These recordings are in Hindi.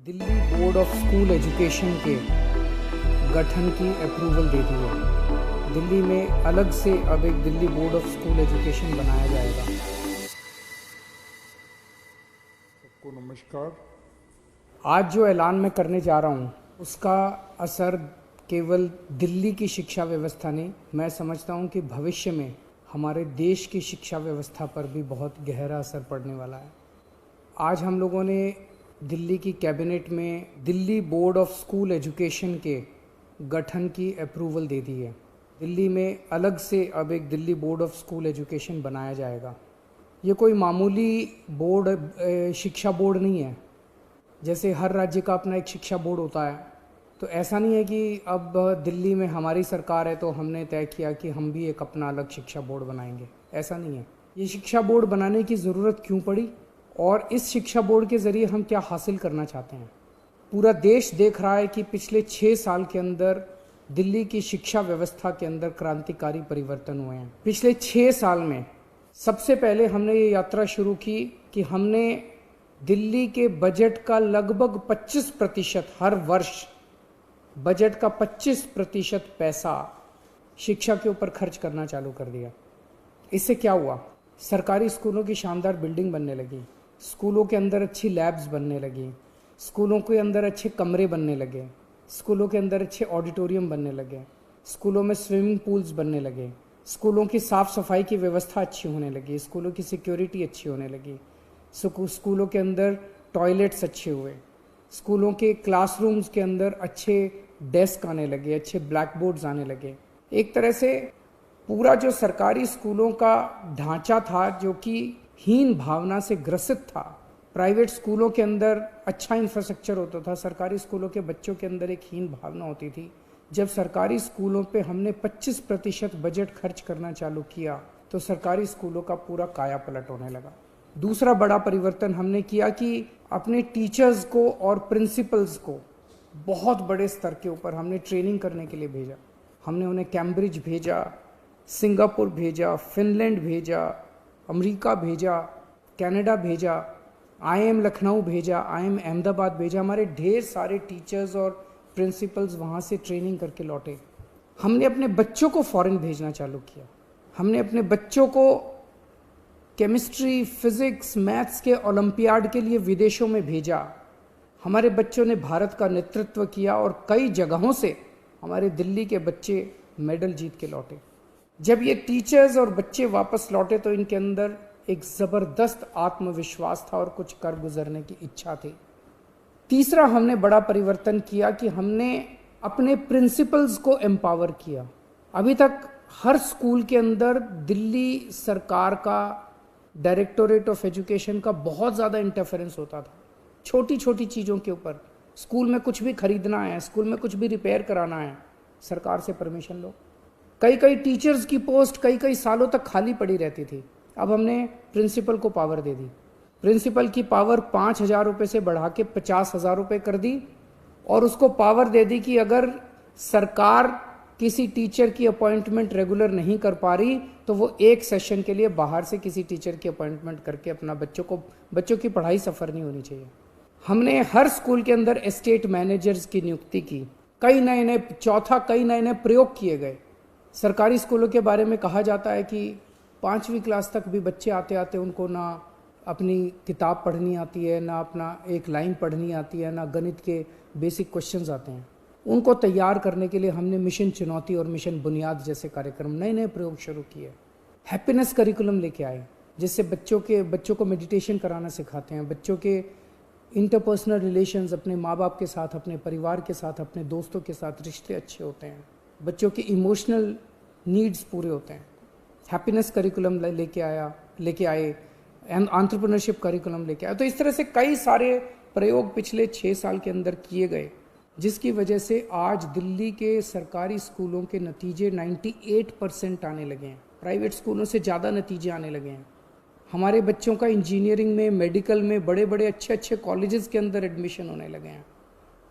Delhi board of school education के गठन की अप्रूवल दे दी है। दिल्ली में अलग से अब एक Delhi board of school education बनाया जाएगा। सबको नमस्कार। आज जो ऐलान मैं करने जा रहा हूँ उसका असर केवल दिल्ली की शिक्षा व्यवस्था नहीं, मैं समझता हूँ कि भविष्य में हमारे देश की शिक्षा व्यवस्था पर भी बहुत गहरा असर पड़ने वाला है। आज हम लोगों ने दिल्ली की कैबिनेट में Delhi board of school education के गठन की अप्रूवल दे दी है। दिल्ली में अलग से अब एक Delhi board of school education बनाया जाएगा। ये कोई मामूली बोर्ड शिक्षा बोर्ड नहीं है। जैसे हर राज्य का अपना एक शिक्षा बोर्ड होता है, तो ऐसा नहीं है कि अब दिल्ली में हमारी सरकार है तो हमने तय किया कि हम भी एक अपना अलग शिक्षा बोर्ड बनाएंगे। ऐसा नहीं है। ये शिक्षा बोर्ड बनाने की ज़रूरत क्यों पड़ी और इस शिक्षा बोर्ड के ज़रिए हम क्या हासिल करना चाहते हैं। पूरा देश देख रहा है कि पिछले 6 साल के अंदर दिल्ली की शिक्षा व्यवस्था के अंदर क्रांतिकारी परिवर्तन हुए हैं। पिछले 6 साल में सबसे पहले हमने ये यात्रा शुरू की कि हमने दिल्ली के बजट का लगभग 25% हर वर्ष बजट का 25% पैसा शिक्षा के ऊपर खर्च करना चालू कर दिया। इससे क्या हुआ? सरकारी स्कूलों की शानदार बिल्डिंग बनने लगी, स्कूलों के अंदर अच्छी लैब्स बनने लगी, स्कूलों के अंदर अच्छे कमरे बनने लगे, स्कूलों के अंदर अच्छे ऑडिटोरियम बनने लगे, स्कूलों में स्विमिंग पूल्स बनने लगे, स्कूलों की साफ़ सफाई की व्यवस्था अच्छी होने लगी, स्कूलों की सिक्योरिटी अच्छी होने लगी, स्कूलों के अंदर टॉयलेट्स अच्छे हुए, स्कूलों के क्लासरूम्स के अंदर अच्छे डेस्क आने लगे, अच्छे ब्लैक बोर्ड्स आने लगे। एक तरह से पूरा जो सरकारी स्कूलों का ढांचा था जो कि हीन भावना से ग्रसित था, प्राइवेट स्कूलों के अंदर अच्छा इंफ्रास्ट्रक्चर होता था, सरकारी स्कूलों के बच्चों के अंदर एक हीन भावना होती थी। जब सरकारी स्कूलों पे हमने 25% बजट खर्च करना चालू किया तो सरकारी स्कूलों का पूरा काया पलट होने लगा। दूसरा बड़ा परिवर्तन हमने किया कि अपने टीचर्स को और प्रिंसिपल्स को बहुत बड़े स्तर के ऊपर हमने ट्रेनिंग करने के लिए भेजा। हमने उन्हें कैम्ब्रिज भेजा, सिंगापुर भेजा, फिनलैंड भेजा, अमेरिका भेजा, कनाडा भेजा, IIM लखनऊ भेजा, IIM अहमदाबाद भेजा। हमारे ढेर सारे टीचर्स और प्रिंसिपल्स वहाँ से ट्रेनिंग करके लौटे। हमने अपने बच्चों को फॉरेन भेजना चालू किया। हमने अपने बच्चों को केमिस्ट्री, फिजिक्स, मैथ्स के ओलंपियाड के लिए विदेशों में भेजा। हमारे बच्चों ने भारत का नेतृत्व किया और कई जगहों से हमारे दिल्ली के बच्चे मेडल जीत के लौटे। जब ये टीचर्स और बच्चे वापस लौटे तो इनके अंदर एक ज़बरदस्त आत्मविश्वास था और कुछ कर गुजरने की इच्छा थी। तीसरा हमने बड़ा परिवर्तन किया कि हमने अपने प्रिंसिपल्स को एम्पावर किया। अभी तक हर स्कूल के अंदर दिल्ली सरकार का डायरेक्टोरेट ऑफ एजुकेशन का बहुत ज़्यादा इंटरफेरेंस होता था छोटी छोटी चीज़ों के ऊपर। स्कूल में कुछ भी खरीदना है, स्कूल में कुछ भी रिपेयर कराना है, सरकार से परमिशन लो। कई टीचर्स की पोस्ट कई सालों तक खाली पड़ी रहती थी। अब हमने प्रिंसिपल को पावर दे दी। प्रिंसिपल की पावर 5,000 रुपये से बढ़ा के 50,000 रुपये कर दी और उसको पावर दे दी कि अगर सरकार किसी टीचर की अपॉइंटमेंट रेगुलर नहीं कर पा रही तो वो एक सेशन के लिए बाहर से किसी टीचर की अपॉइंटमेंट करके अपना बच्चों की पढ़ाई सफ़र नहीं होनी चाहिए। हमने हर स्कूल के अंदर एस्टेट मैनेजर्स की नियुक्ति की। कई नए प्रयोग किए गए। सरकारी स्कूलों के बारे में कहा जाता है कि 5वीं क्लास तक भी बच्चे आते आते उनको ना अपनी किताब पढ़नी आती है, ना अपना एक लाइन पढ़नी आती है, ना गणित के बेसिक क्वेश्चंस आते हैं। उनको तैयार करने के लिए हमने मिशन चुनौती और मिशन बुनियाद जैसे कार्यक्रम, नए प्रयोग शुरू किए। हैप्पीनेस करिकुलम लेके आए जिससे बच्चों को मेडिटेशन कराना सिखाते हैं। बच्चों के इंटरपर्सनल रिलेशंस अपने माँ बाप के साथ, अपने परिवार के साथ, अपने दोस्तों के साथ रिश्ते अच्छे होते हैं। बच्चों के इमोशनल नीड्स पूरे होते हैं। हैप्पीनेस करिकुलम लेके आए, एंटरप्रेन्योरशिप करिकुलम लेके आए। तो इस तरह से कई सारे प्रयोग पिछले 6 साल के अंदर किए गए, जिसकी वजह से आज दिल्ली के सरकारी स्कूलों के नतीजे 98% आने लगे हैं। प्राइवेट स्कूलों से ज़्यादा नतीजे आने लगे हैं। हमारे बच्चों का इंजीनियरिंग में, मेडिकल में, बड़े अच्छे कॉलेजेस के अंदर एडमिशन होने लगे हैं।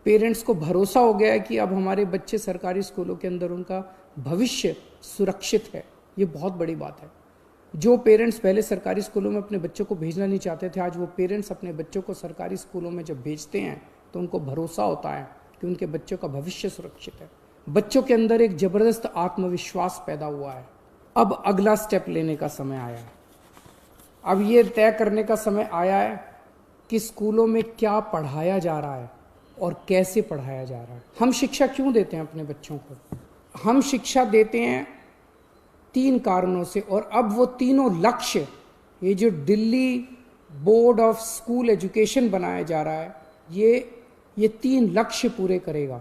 पेरेंट्स को भरोसा हो गया है कि अब हमारे बच्चे सरकारी स्कूलों के अंदर उनका भविष्य सुरक्षित है। ये बहुत बड़ी बात है। जो पेरेंट्स पहले सरकारी स्कूलों में अपने बच्चों को भेजना नहीं चाहते थे, आज वो पेरेंट्स अपने बच्चों को सरकारी स्कूलों में जब भेजते हैं तो उनको भरोसा होता है कि उनके बच्चों का भविष्य सुरक्षित है। बच्चों के अंदर एक जबरदस्त आत्मविश्वास पैदा हुआ है। अब अगला स्टेप लेने का समय आया है। अब ये तय करने का समय आया है कि स्कूलों में क्या पढ़ाया जा रहा है और कैसे पढ़ाया जा रहा है। हम शिक्षा क्यों देते हैं अपने बच्चों को? हम शिक्षा देते हैं 3 कारणों से, और अब वो तीनों लक्ष्य, ये जो Delhi board of school education बनाया जा रहा है, ये 3 लक्ष्य पूरे करेगा।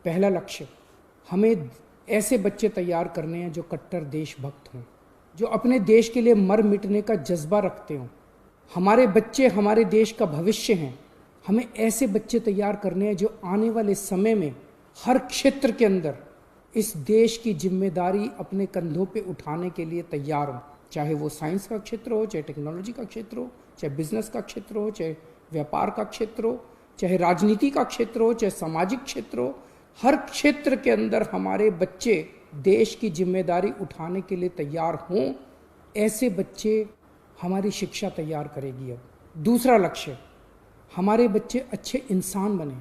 पहला लक्ष्य, हमें ऐसे बच्चे तैयार करने हैं जो कट्टर देशभक्त हों, जो अपने देश के लिए मर मिटने का जज्बा रखते हों। हमारे बच्चे हमारे देश का भविष्य हैं। हमें ऐसे बच्चे तैयार करने हैं जो आने वाले समय में हर क्षेत्र के अंदर इस देश की जिम्मेदारी अपने कंधों पे उठाने के लिए तैयार हों, चाहे वो साइंस का क्षेत्र हो, चाहे टेक्नोलॉजी का क्षेत्र हो, चाहे बिजनेस का क्षेत्र हो, चाहे व्यापार का क्षेत्र हो, चाहे राजनीति का क्षेत्र हो, चाहे सामाजिक क्षेत्र हो। हर क्षेत्र के अंदर हमारे बच्चे देश की जिम्मेदारी उठाने के लिए तैयार हों। ऐसे बच्चे हमारी शिक्षा तैयार करेगी। अब दूसरा लक्ष्य, हमारे बच्चे अच्छे इंसान बने,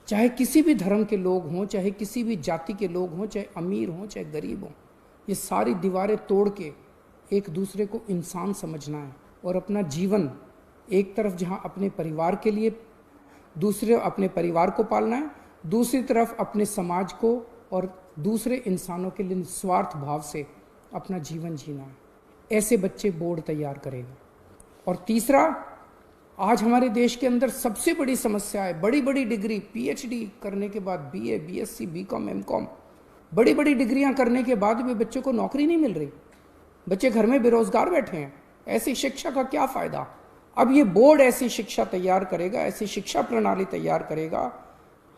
चाहे किसी भी धर्म के लोग हों, चाहे किसी भी जाति के लोग हों, चाहे अमीर हों, चाहे गरीब हों। ये सारी दीवारें तोड़ के एक दूसरे को इंसान समझना है और अपना जीवन एक तरफ जहाँ अपने परिवार के लिए, दूसरे अपने परिवार को पालना है, दूसरी तरफ अपने समाज को और दूसरे इंसानों के लिए निस्वार्थ भाव से अपना जीवन जीना है। ऐसे बच्चे बोर्ड तैयार करेगा। और तीसरा, आज हमारे देश के अंदर सबसे बड़ी समस्या है, बड़ी बड़ी डिग्री, पीएचडी करने के बाद, बीए, बीएससी, बीकॉम, एमकॉम, बड़ी बड़ी डिग्रियां करने के बाद भी बच्चों को नौकरी नहीं मिल रही। बच्चे घर में बेरोजगार बैठे हैं। ऐसी शिक्षा का क्या फायदा? अब ये बोर्ड ऐसी शिक्षा तैयार करेगा, ऐसी शिक्षा प्रणाली तैयार करेगा।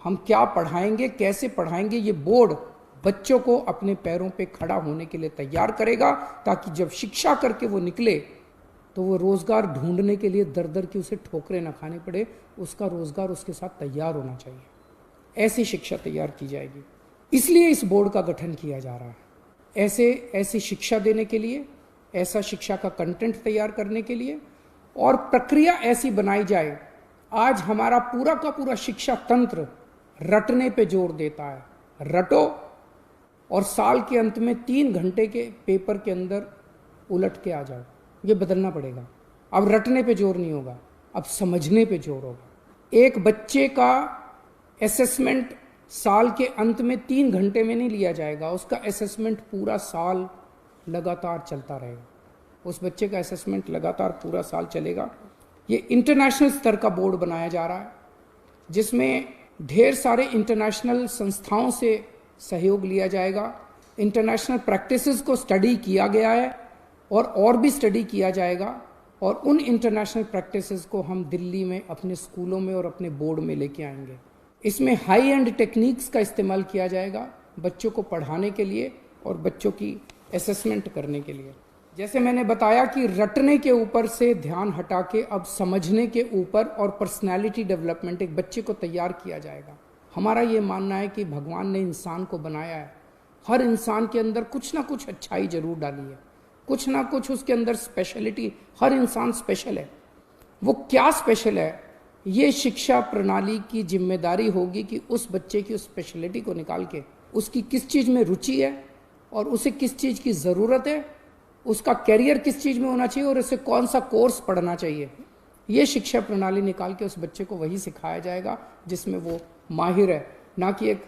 हम क्या पढ़ाएंगे, कैसे पढ़ाएंगे, ये बोर्ड बच्चों को अपने पैरों पे खड़ा होने के लिए तैयार करेगा, ताकि जब शिक्षा करके वो निकले तो वो रोजगार ढूंढने के लिए दर दर की उसे ठोकरें न खाने पड़े, उसका रोजगार उसके साथ तैयार होना चाहिए। ऐसी शिक्षा तैयार की जाएगी। इसलिए इस बोर्ड का गठन किया जा रहा है, ऐसी शिक्षा देने के लिए, ऐसा शिक्षा का कंटेंट तैयार करने के लिए, और प्रक्रिया ऐसी बनाई जाए। आज हमारा पूरा का पूरा शिक्षा तंत्र रटने पे जोर देता है। रटो और साल के अंत में 3 घंटे के पेपर के अंदर उलट के आ जाओ। ये बदलना पड़ेगा। अब रटने पे जोर नहीं होगा, अब समझने पे जोर होगा। एक बच्चे का असेसमेंट साल के अंत में 3 घंटे में नहीं लिया जाएगा, उसका असेसमेंट पूरा साल लगातार चलता रहेगा। उस बच्चे का असेसमेंट लगातार पूरा साल चलेगा। ये इंटरनेशनल स्तर का बोर्ड बनाया जा रहा है, जिसमें ढेर सारे इंटरनेशनल संस्थाओं से सहयोग लिया जाएगा। इंटरनेशनल प्रैक्टिसेस को स्टडी किया गया है और भी स्टडी किया जाएगा, और उन इंटरनेशनल प्रैक्टिसेस को हम दिल्ली में अपने स्कूलों में और अपने बोर्ड में लेके आएंगे। इसमें हाई एंड टेक्निक्स का इस्तेमाल किया जाएगा बच्चों को पढ़ाने के लिए और बच्चों की असेसमेंट करने के लिए। जैसे मैंने बताया कि रटने के ऊपर से ध्यान हटा के अब समझने के ऊपर और पर्सनैलिटी डेवलपमेंट, एक बच्चे को तैयार किया जाएगा। हमारा ये मानना है कि भगवान ने इंसान को बनाया है, हर इंसान के अंदर कुछ ना कुछ अच्छाई जरूर डाली है, कुछ ना कुछ उसके अंदर स्पेशलिटी, हर इंसान स्पेशल है। वो क्या स्पेशल है, ये शिक्षा प्रणाली की जिम्मेदारी होगी कि उस बच्चे की उस स्पेशलिटी को निकाल के उसकी किस चीज़ में रुचि है और उसे किस चीज़ की ज़रूरत है, उसका कैरियर किस चीज़ में होना चाहिए और उसे कौन सा कोर्स पढ़ना चाहिए। ये शिक्षा प्रणाली निकाल के उस बच्चे को वही सिखाया जाएगा जिसमें वो माहिर है, ना कि एक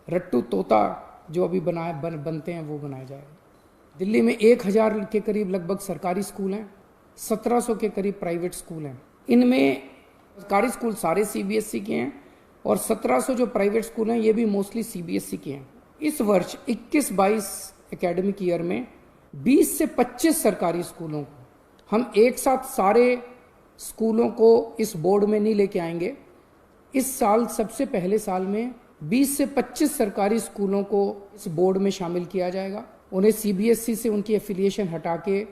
रट्टू तोता जो अभी बनते हैं वो बनाया जाएगा। दिल्ली में 1000 के करीब लगभग सरकारी स्कूल हैं, 1700 के करीब प्राइवेट स्कूल हैं। इनमें सरकारी स्कूल सारे सीबीएसई के हैं और 1700 जो प्राइवेट स्कूल हैं ये भी मोस्टली सीबीएसई के हैं। इस वर्ष 21-22 एकेडमिक ईयर में 20 से 25 सरकारी स्कूलों को हम एक साथ सारे स्कूलों को इस बोर्ड में नहीं लेके आएंगे। इस साल सबसे पहले साल में 20 से 25 सरकारी स्कूलों को इस बोर्ड में शामिल किया जाएगा। उन्हें सीबीएसई से उनकी एफिलिएशन हटा के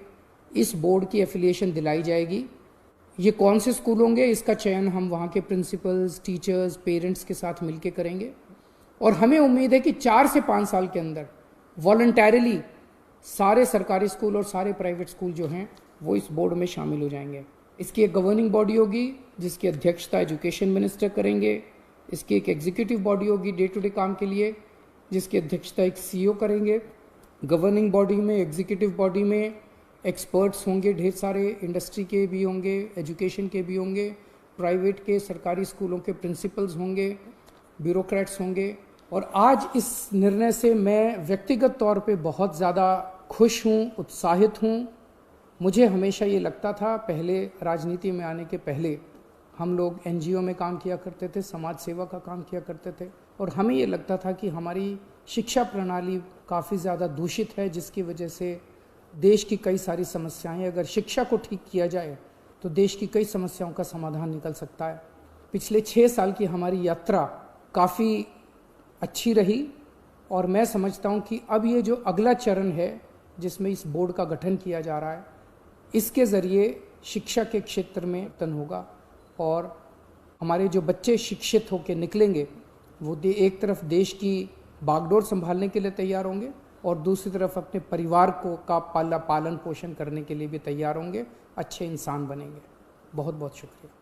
इस बोर्ड की एफिलिएशन दिलाई जाएगी। ये कौन से स्कूल होंगे, इसका चयन हम वहाँ के प्रिंसिपल्स, टीचर्स, पेरेंट्स के साथ मिलकर करेंगे और हमें उम्मीद है कि 4 से 5 साल के अंदर वॉलंटरीली सारे सरकारी स्कूल और सारे प्राइवेट स्कूल जो हैं वो इस बोर्ड में शामिल हो जाएंगे। इसकी एक गवर्निंग बॉडी होगी जिसकी अध्यक्षता एजुकेशन मिनिस्टर करेंगे इसकी एक एग्जीक्यूटिव बॉडी होगी डे टू डे काम के लिए, जिसकी अध्यक्षता एक CEO करेंगे। गवर्निंग बॉडी में, एग्जीक्यूटिव बॉडी में एक्सपर्ट्स होंगे, ढेर सारे इंडस्ट्री के भी होंगे, एजुकेशन के भी होंगे, प्राइवेट के, सरकारी स्कूलों के प्रिंसिपल्स होंगे, ब्यूरोक्रेट्स होंगे। और आज इस निर्णय से मैं व्यक्तिगत तौर पे बहुत ज़्यादा खुश हूँ, उत्साहित हूँ। मुझे हमेशा ये लगता था, पहले राजनीति में आने के पहले हम लोग NGO में काम किया करते थे, समाज सेवा का काम किया करते थे, और हमें ये लगता था कि हमारी शिक्षा प्रणाली काफ़ी ज़्यादा दूषित है, जिसकी वजह से देश की कई सारी समस्याएं, अगर शिक्षा को ठीक किया जाए तो देश की कई समस्याओं का समाधान निकल सकता है। पिछले 6 साल की हमारी यात्रा काफ़ी अच्छी रही, और मैं समझता हूँ कि अब ये जो अगला चरण है जिसमें इस बोर्ड का गठन किया जा रहा है, इसके ज़रिए शिक्षा के क्षेत्र में परिवर्तन होगा, और हमारे जो बच्चे शिक्षित होकर निकलेंगे वो एक तरफ देश की बागडोर संभालने के लिए तैयार होंगे, और दूसरी तरफ अपने परिवार को पालन पोषण करने के लिए भी तैयार होंगे, अच्छे इंसान बनेंगे। बहुत बहुत शुक्रिया।